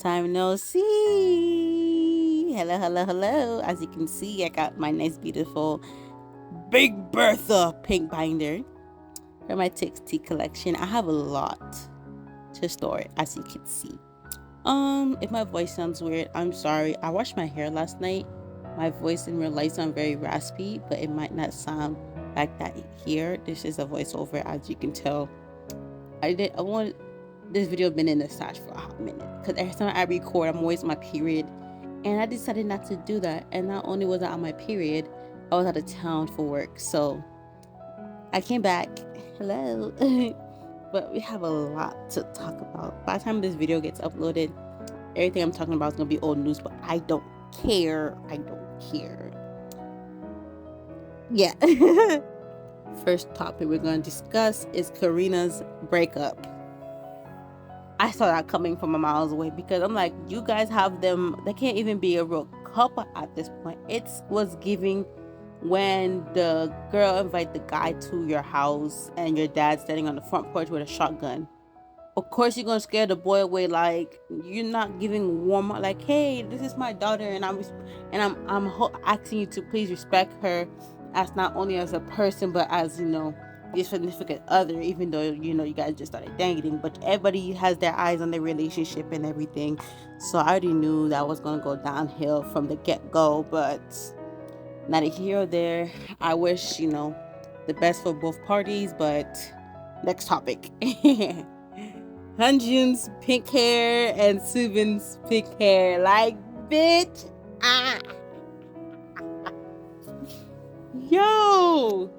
time no see. Hello, hello, hello. As you can see, I got my nice, beautiful Big Bertha pink binder for my TXT collection. I have a lot to store, as you can see. If my voice sounds weird, I'm sorry. I washed my hair last night. My voice in real life sounds very raspy, but it might not sound like that here. This is a voiceover, as you can tell. I want this video been in the stash for a hot minute because every time I record, I'm always on my period, and I decided not to do that. And not only was I on my period, I was out of town for work, so I came back. Hello. But we have a lot to talk about. By the time this video gets uploaded, everything I'm talking about is gonna be old news, but I don't care. I don't care. Yeah. First topic we're gonna discuss is Karina's breakup. I saw that coming from a miles away because I'm like, you guys have them. They can't even be a real couple at this point. It was giving when the girl invite the guy to your house and your dad's standing on the front porch with a shotgun. Of course you're gonna scare the boy away. Like, you're not giving warm, like, hey, this is my daughter, and I'm asking you to please respect her as not only as a person but as, you know, your significant other, even though, you know, you guys just started dating. But everybody has their eyes on their relationship and everything, so I already knew that was gonna go downhill from the get-go. But not a here or there. I wish, you know, the best for both parties. But next topic. Hanjun's pink hair and Subin's pink hair. Like, bitch. Yo.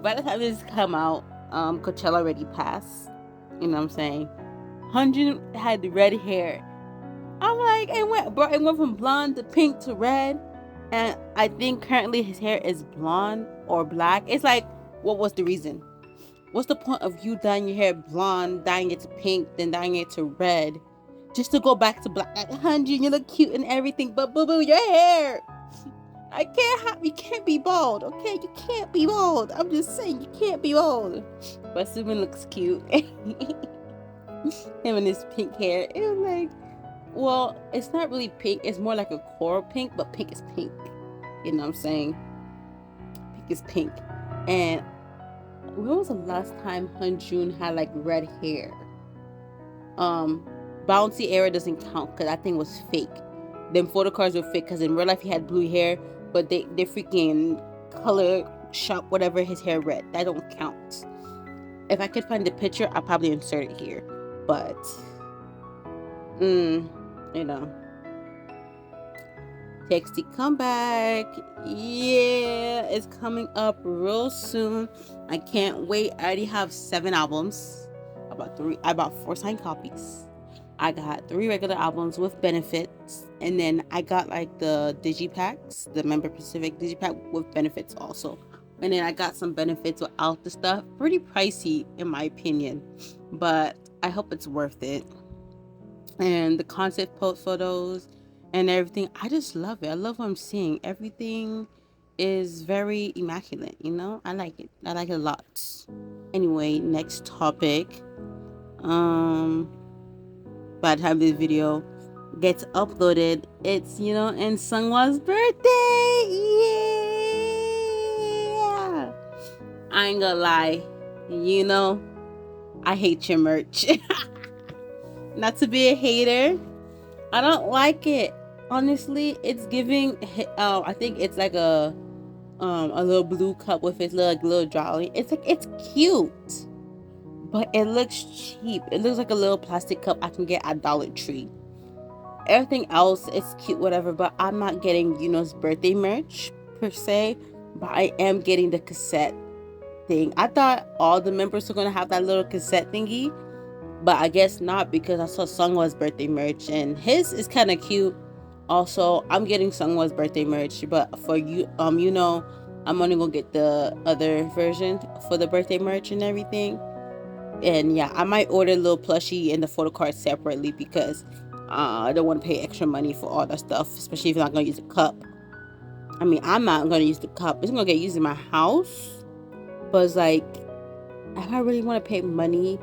By the time this come out, Coachella already passed. You know what I'm saying? Hanjun had the red hair. I'm like, it went from blonde to pink to red. And I think currently his hair is blonde or black. It's like, what was the reason? What's the point of you dyeing your hair blonde, dyeing it to pink, then dyeing it to red, just to go back to black? Like, Hanjun, you look cute and everything, but boo-boo, your hair. You can't be bald, okay? You can't be bald. I'm just saying, you can't be bald. But Subin looks cute. Him and his pink hair. It was like, well, it's not really pink. It's more like a coral pink, but pink is pink. You know what I'm saying? Pink is pink. And when was the last time Hanjun had like red hair? Bouncy era doesn't count because that thing was fake. Them photo cards were fake because in real life he had blue hair, but they freaking color shop whatever his hair red. That don't count. If I could find the picture, I'll probably insert it here. But you know. TXT comeback. Yeah, it's coming up real soon. I can't wait. I already have 7 albums. I bought 4 signed copies. I got 3 regular albums with benefits, and then I got like the digipacks, the member Pacific digipack with benefits also. And then I got some benefits without the stuff. Pretty pricey in my opinion, but I hope it's worth it. And the concept post photos and everything, I just love it. I love what I'm seeing. Everything is very immaculate, you know? I like it. I like it a lot. Anyway, next topic. By the time this video gets uploaded, it's, you know, and Sungwa's birthday. Yeah. I ain't gonna lie, you know, I hate your merch. Not to be a hater, I don't like it. Honestly, it's giving. I think it's like a little blue cup with its little jolly. It's like, it's cute, but it looks cheap. It looks like a little plastic cup I can get at Dollar Tree. Everything else is cute, whatever. But I'm not getting Yuno's birthday merch per se. But I am getting the cassette thing. I thought all the members were gonna have that little cassette thingy, but I guess not, because I saw Sungwa's birthday merch and his is kind of cute. Also, I'm getting Sungwa's birthday merch, but for you, you know, I'm only gonna get the other version for the birthday merch and everything. And yeah, I might order a little plushie and the photo card separately because I don't want to pay extra money for all that stuff, especially if I'm not gonna use a cup. I mean, I'm not gonna use the cup. It's gonna get used in my house, but it's like, if I really want to pay money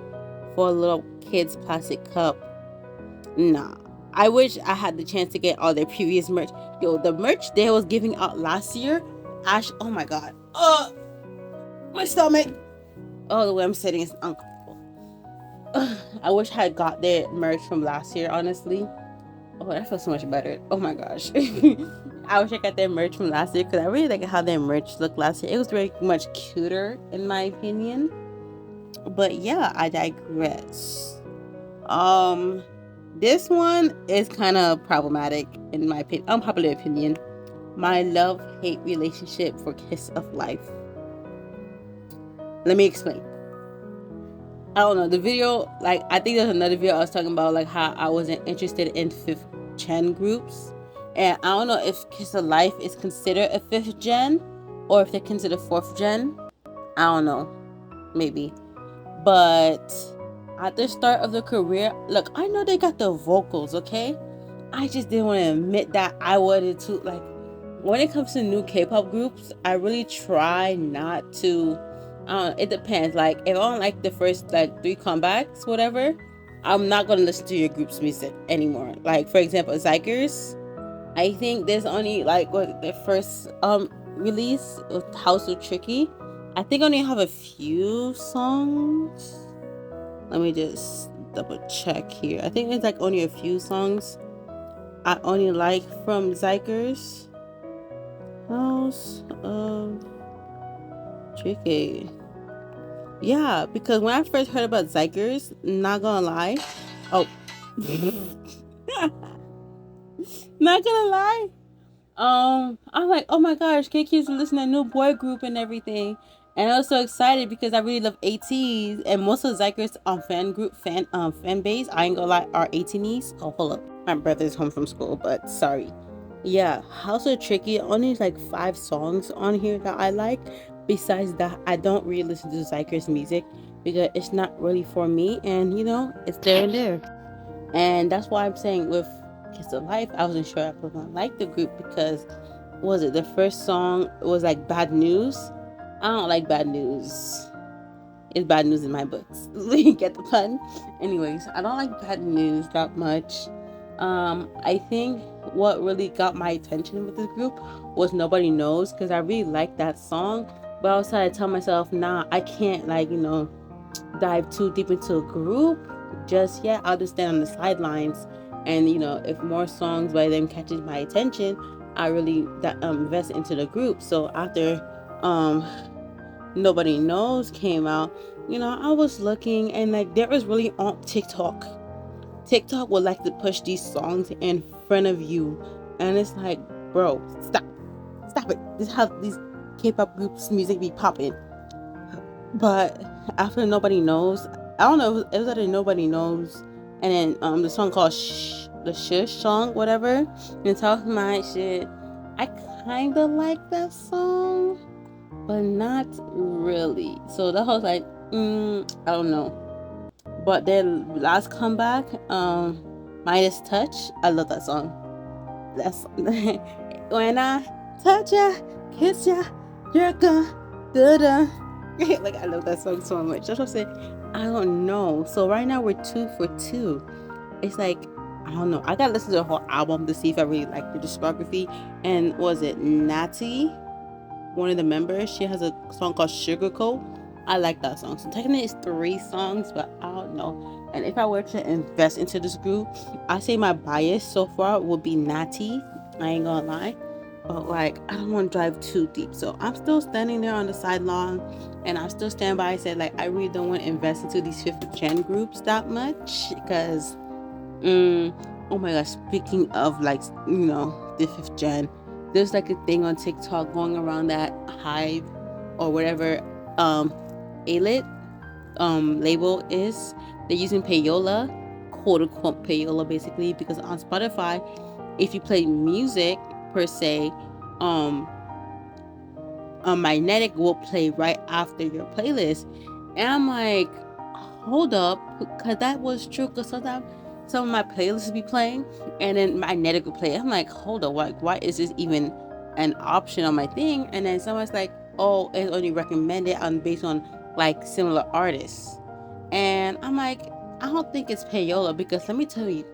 for a little kid's plastic cup, nah. I wish I had the chance to get all their previous merch. Yo, the merch they was giving out last year, oh my god. My stomach. Oh, the way I'm sitting is uncomfortable. I wish I had got their merch from last year, honestly. Oh, that feels so much better. Oh my gosh. I wish I got their merch from last year because I really like how their merch looked last year. It was very much cuter in my opinion. But yeah, I digress. This one is kind of problematic in my opinion, unpopular opinion. My love-hate relationship for Kiss of Life. Let me explain. I don't know, the video, like, I think there's another video I was talking about, like, how I wasn't interested in 5th gen groups. And I don't know if Kiss of Life is considered a 5th gen or if they're considered 4th gen. I don't know. Maybe. But at the start of the career, look, I know they got the vocals, okay? I just didn't want to admit that I wanted to, like, when it comes to new K-pop groups, I really try not to, it depends. Like, if I don't like the first, like, 3 comebacks, whatever, I'm not going to listen to your group's music anymore. Like, for example, Zikers, I think there's only, like, what, their first release, House of Tricky, I think I only have a few songs. Let me just double check here. I think it's like only a few songs I only like from Zikers. House of Tricky. Yeah, because when I first heard about Zikers, not gonna lie. Oh. Not gonna lie. I'm like, oh my gosh, KK's listening to a new boy group and everything. And I was so excited because I really love ATs, and most of Zikers fan base, I ain't gonna lie, are ATs. Oh, hold up, my brother's home from school, but sorry. Yeah, House of Tricky, only like 5 songs on here that I like. Besides that, I don't really listen to Zikers music because it's not really for me, and you know, it's there and there. And that's why I'm saying with Kiss of Life, I wasn't sure I was gonna like the group because, was it the first song was like Bad News? I don't like Bad News. It's bad news in my books. Get the pun? Anyways, I don't like Bad News that much. I think what really got my attention with this group was Nobody Knows, because I really like that song, but I was trying to tell myself, nah, I can't, like, you know, dive too deep into a group just yet. I'll just stand on the sidelines, and you know, if more songs by them catches my attention, I really invest into the group. So after Nobody Knows came out, you know, I was looking, and like, there was really on TikTok would like to push these songs in front of you, and it's like, bro, stop it. This is how these K-pop groups music be popping. But after Nobody Knows, I don't know, it was either Nobody Knows and then the song called the Shush song, whatever, and Talk My Shit. I kind of like that song, but not really. So that was like, I don't know. But their last comeback, Midas Touch, I love that song. That's when I touch ya, kiss ya, you're gonna da. Like, I love that song so much. That's what I'm saying. I don't know. So right now we're 2 for 2. It's like, I don't know. I gotta listen to the whole album to see if I really like the discography. And was it Natty, one of the members? She has a song called Sugarcoat. I like that song. So technically it's 3 songs, but I don't know. And if I were to invest into this group, I say my bias so far would be Natty. I ain't gonna lie. But like, I don't want to drive too deep. So I'm still standing there on the sideline, and I'm still standing by. I said, like, I really don't want to invest into these 5th gen groups that much because, oh my gosh, speaking of, like, you know, the 5th gen, there's like a thing on TikTok going around that Hive or whatever A-Lit label is. They're using payola, quote unquote payola, basically, because on Spotify, if you play music per se, Magnetic will play right after your playlist. And I'm like, hold up, because that was true, because sometimes some of my playlists be playing and then Magnetic will play. I'm like, hold up, like, why is this even an option on my thing? And then someone's like, oh, it's only recommended based on like similar artists. And I'm like, I don't think it's payola, because let me tell you,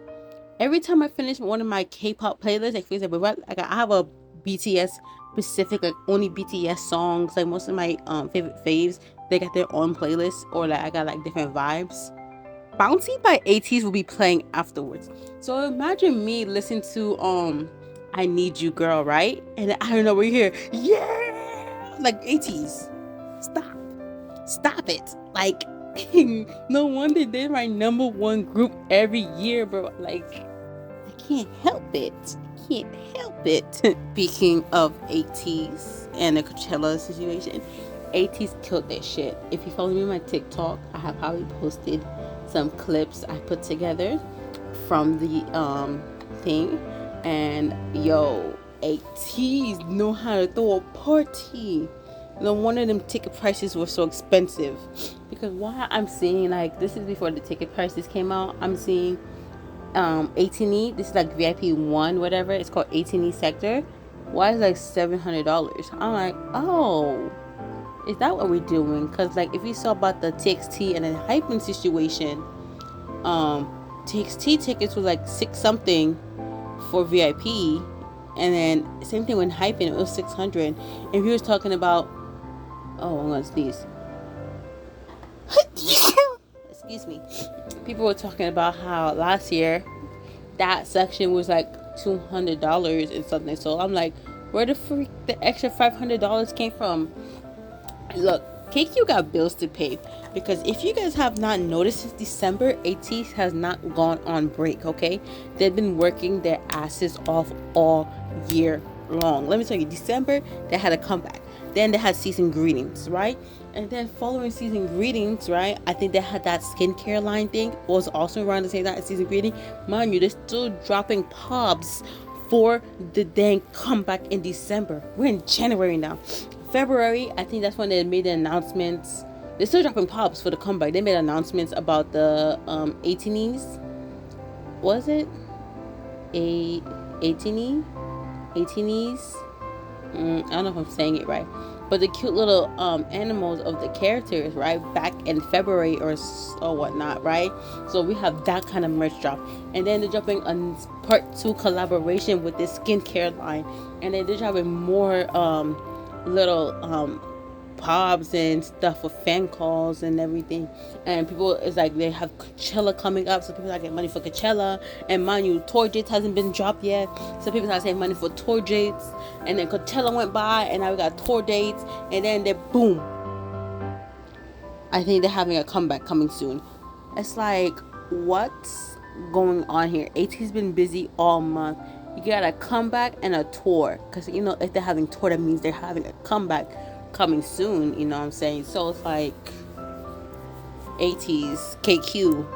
every time I finish one of my K-pop playlists, like for example, like I have a BTS specific, like only BTS songs. Like most of my favorite faves, they got their own playlist, or like I got like different vibes. Bouncy by ATEEZ will be playing afterwards. So imagine me listening to I Need You Girl, right? And I don't know, we're here, yeah, like ATEEZ. Stop it. Like no wonder they're my number one group every year, bro. Like I can't help it. Speaking of ATEEZ and the Coachella situation, ATEEZ killed that shit. If you follow me on my TikTok, I have probably posted some clips I put together from the thing. And yo, ATEEZ know how to throw a party. No wonder them ticket prices were so expensive. Because why I'm seeing, like, this is before the ticket prices came out, I'm seeing 18E, this is like VIP 1, whatever, it's called 18E sector. Why is it like $700? I'm like, oh, is that what we're doing? Because like if you saw about the TXT and the Hyphen situation, TXT tickets was like 6 something for VIP, and then same thing with Hyphen, it was 600. And he was talking about, oh, I'm gonna sneeze. Excuse me. People were talking about how last year that section was like $200 and something. So I'm like, where the freak the extra $500 came from? Look, KQ got bills to pay, because if you guys have not noticed, since December, ATEEZ has not gone on break. Okay, they've been working their asses off all year long. Let me tell you, December they had a comeback. Then they had season greetings, right? And then following season greetings, right, I think they had that skincare line thing was also around the same time as season greeting. Mind you, they're still dropping pubs for the dang comeback in December. We're in January now. February, I think that's when they made the announcements. They're still dropping pubs for the comeback. They made announcements about the 18Es. Was it? 18E? 18Es? I don't know if I'm saying it right, but the cute little animals of the characters, right, back in February or whatnot, right? So we have that kind of merch drop, and then they're dropping a part 2 collaboration with this skincare line, and then they're dropping more little pubs and stuff with fan calls and everything. And people, it's like they have Coachella coming up, so people are getting money for Coachella. And mind you, tour dates hasn't been dropped yet, so people are saving money for tour dates. And then Coachella went by, and now we got tour dates, and then they boom, I think they're having a comeback coming soon. It's like, what's going on here? AT's been busy all month. You got a comeback and a tour, because you know, if they're having tour, that means they're having a comeback coming soon, you know what I'm saying? So it's like ATEEZ, KQ,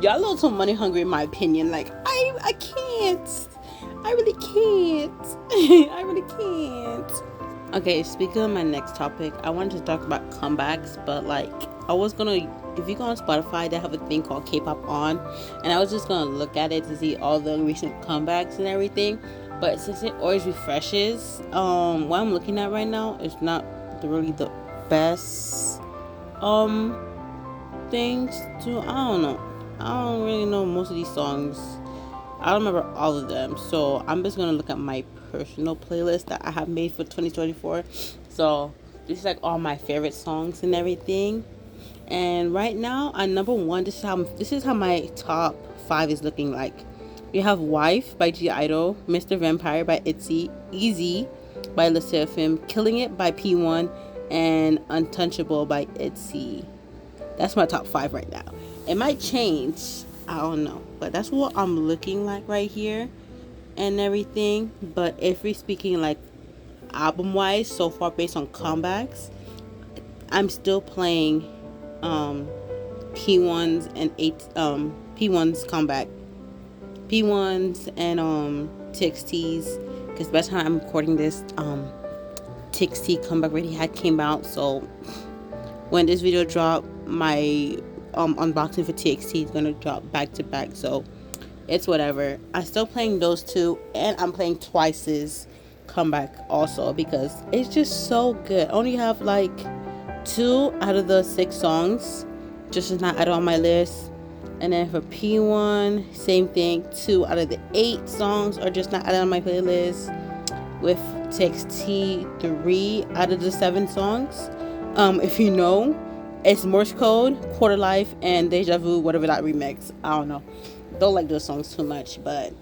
y'all a little money hungry in my opinion. Like I can't, I really can't. I really can't. Okay, speaking of my next topic, I wanted to talk about comebacks, but like I was gonna, if you go on Spotify, they have a thing called K-pop on, and I was just gonna look at it to see all the recent comebacks and everything. But since it always refreshes, what I'm looking at right now is not really the best things to, I don't know. I don't really know most of these songs. I don't remember all of them. So I'm just gonna look at my personal playlist that I have made for 2024. So this is like all my favorite songs and everything. And right now, at number 1, this is how my top 5 is looking like. We have Wife by G-Idol, Mr. Vampire by ITZY, Easy by Le Sserafim, Killing It by P1, and Untouchable by ITZY. That's my top 5 right now. It might change, I don't know, but that's what I'm looking like right here and everything. But if we're speaking like album-wise, so far based on comebacks, I'm still playing P1's and P1's comeback. P1s and TXTs, because by the time I'm recording this, TXT comeback already came out. So when this video drop, my unboxing for TXT is gonna drop back to back. So it's whatever. I'm still playing those 2, and I'm playing Twice's comeback also, because it's just so good. I only have like 2 out of the 6 songs just is not added on my list. And then for P1, same thing. 2 out of the 8 songs are just not added on my playlist. With TXT, 3 out of the 7 songs. If you know, it's Morse Code, Quarter Life, and Deja Vu, whatever that remix. I don't know. Don't like those songs too much, but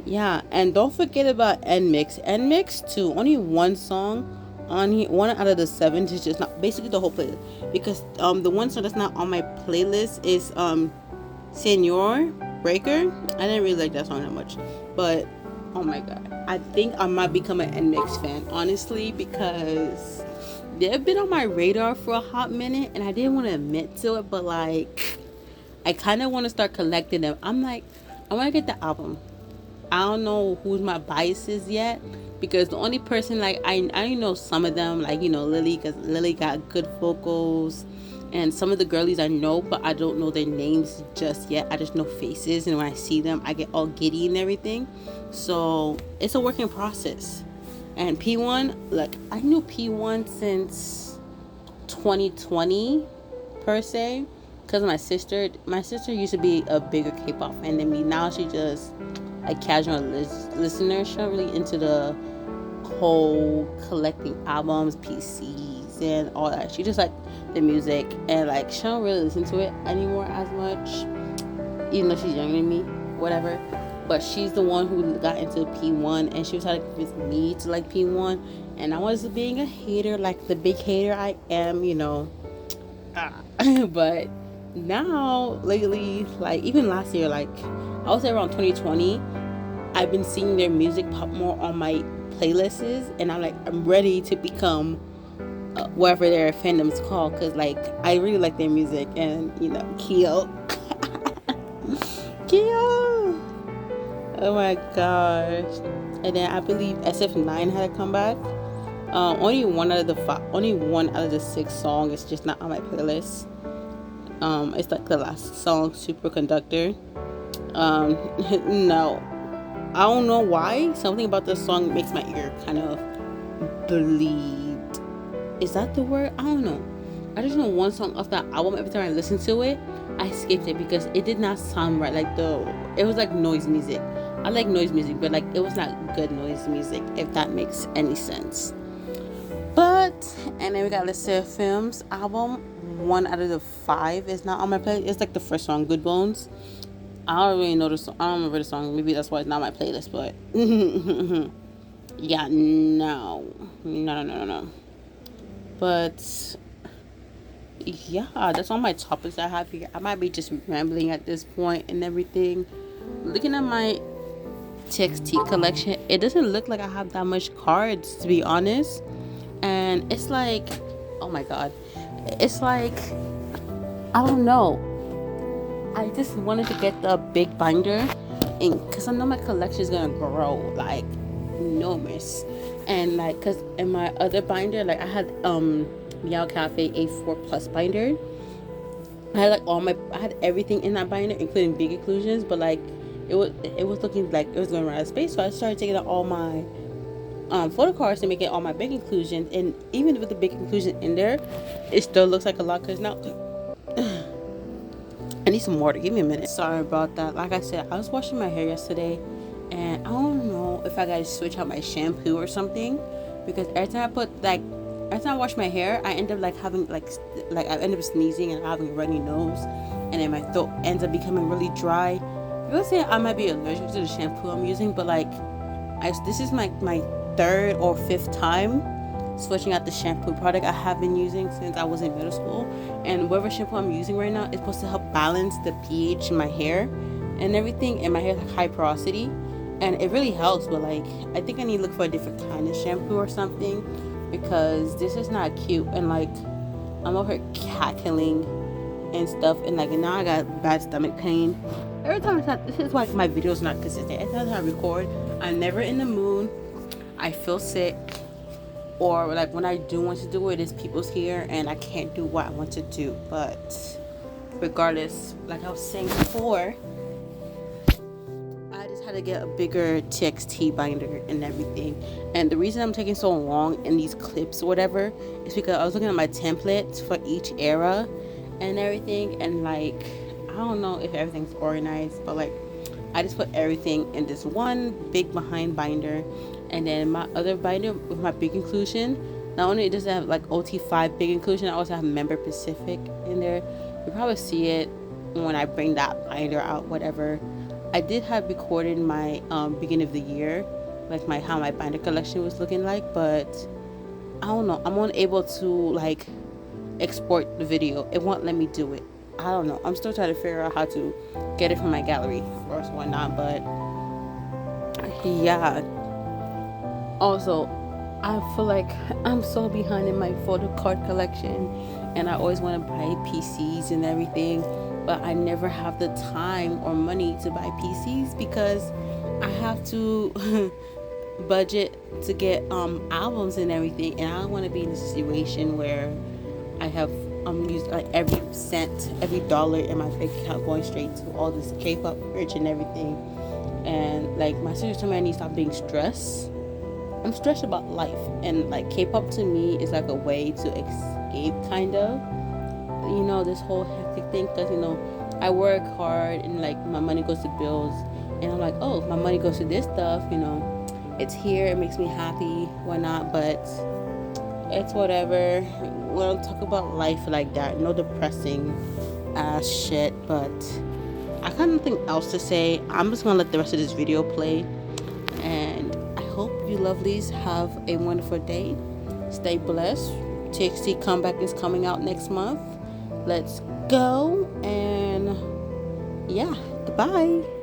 yeah. And don't forget about NMix. NMix too. Only one song on here, 1 out of the 7 is just not basically the whole playlist, because the one song that's not on my playlist is Senor Breaker. I didn't really like that song that much, but oh my god, I think I might become an NMix fan, honestly, because they've been on my radar for a hot minute and I didn't want to admit to it, but like I kind of want to start collecting them. I'm like, I want to get the album. I don't know who's my biases yet, because the only person, like, I know some of them, like, you know, Lily, because Lily got good vocals, and some of the girlies I know, but I don't know their names just yet. I just know faces, and when I see them I get all giddy and everything. So it's a working process. And P1, like, I knew P1 since 2020 per se, because my sister used to be a bigger K-pop fan than me. Now she just a casual listener. She's not really into the whole collecting albums, PCs, and all that. She just like the music, and like she don't really listen to it anymore as much, even though she's younger than me, whatever. But she's the one who got into P1, and she was trying to convince me to like P1, and I was being a hater, like the big hater I am, you know. But now lately, like even last year, like I would say around 2020, I've been seeing their music pop more on my playlists, and I'm ready to become whatever their fandom's called, because like I really like their music. And you know, Kyo oh my gosh. And then I believe SF9 had a comeback. Only one out of the 6 songs is just not on my playlist. It's like the last song, Superconductor. No, I don't know why. Something about this song makes my ear kind of bleed. Is that the word? I don't know. I just know one song off that album. Every time I listen to it, I skipped it because it did not sound right. Like it was like noise music. I like noise music, but like it was not good noise music, if that makes any sense. But and then we got Lisa Films album. 1 out of the 5 is not on my playlist. It's like the first song, Good Bones. I don't really know the song. I don't remember the song. Maybe that's why it's not on my playlist. But yeah, no. But yeah, that's all my topics I have here. I might be just rambling at this point and everything. Looking at my TXT collection, it doesn't look like I have that much cards, to be honest. And it's like, oh my god, it's like, I don't know. I just wanted to get the big binder, and because I know my collection is gonna grow like enormous. And like, because in my other binder, like I had Meow Cafe A4 Plus binder. I had like I had everything in that binder, including big inclusions, but like it was looking like it was going to run out of space. So I started taking out all my photo cards and making all my big inclusions. And even with the big inclusion in there, it still looks like a lot, because now I need some water. Give me a minute. Sorry about that. Like I said, I was washing my hair yesterday, and I don't know if I gotta switch out my shampoo or something, because every time I wash my hair, I end up like having like I end up sneezing and having a runny nose, and then my throat ends up becoming really dry. I would say I might be allergic to the shampoo I'm using, but like this is my 3rd or 5th time switching out the shampoo product I have been using since I was in middle school. And whatever shampoo I'm using right now is supposed to help balance the pH in my hair and everything, and my hair is like high porosity, and it really helps. But like I think I need to look for a different kind of shampoo or something, because this is not cute. And like I'm over here cackling and stuff, and like now I got bad stomach pain. Every time this is why my videos not consistent. Every time I record, I'm never in the mood. I feel sick, or like when I do want to do it, it's people's here and I can't do what I want to do. But regardless, like I was saying before, I just had to get a bigger TXT binder and everything. And the reason I'm taking so long in these clips or whatever is because I was looking at my templates for each era and everything, and like I don't know if everything's organized, but like I just put everything in this one big behind binder, and then my other binder with my big inclusion, not only does it have like OT5 big inclusion, I also have member Pacific in there. You probably see it when I bring that binder out, whatever. I did have recorded my beginning of the year, like how my binder collection was looking like, but I don't know, I'm unable to like export the video. It won't let me do it. I don't know, I'm still trying to figure out how to get it from my gallery or whatnot, but yeah. Also, I feel like I'm so behind in my photo card collection, and I always want to buy PCs and everything, but I never have the time or money to buy PCs because I have to budget to get albums and everything, and I don't want to be in a situation where I have used like every cent, every dollar in my bank account going straight to all this K-pop merch and everything. And like my sister told me I need to stop being stressed. I'm stressed about life, and like K-pop to me is like a way to escape, kind of, you know, this whole hectic thing, because you know I work hard and like my money goes to bills, and I'm like, oh, my money goes to this stuff, you know, it's here, it makes me happy, why not? But it's whatever. We don't talk about life like that, no depressing ass shit. But I got nothing else to say. I'm just gonna let the rest of this video play, and I hope you lovelies have a wonderful day. Stay blessed. TXT comeback is coming out next month. Let's go, and yeah, goodbye.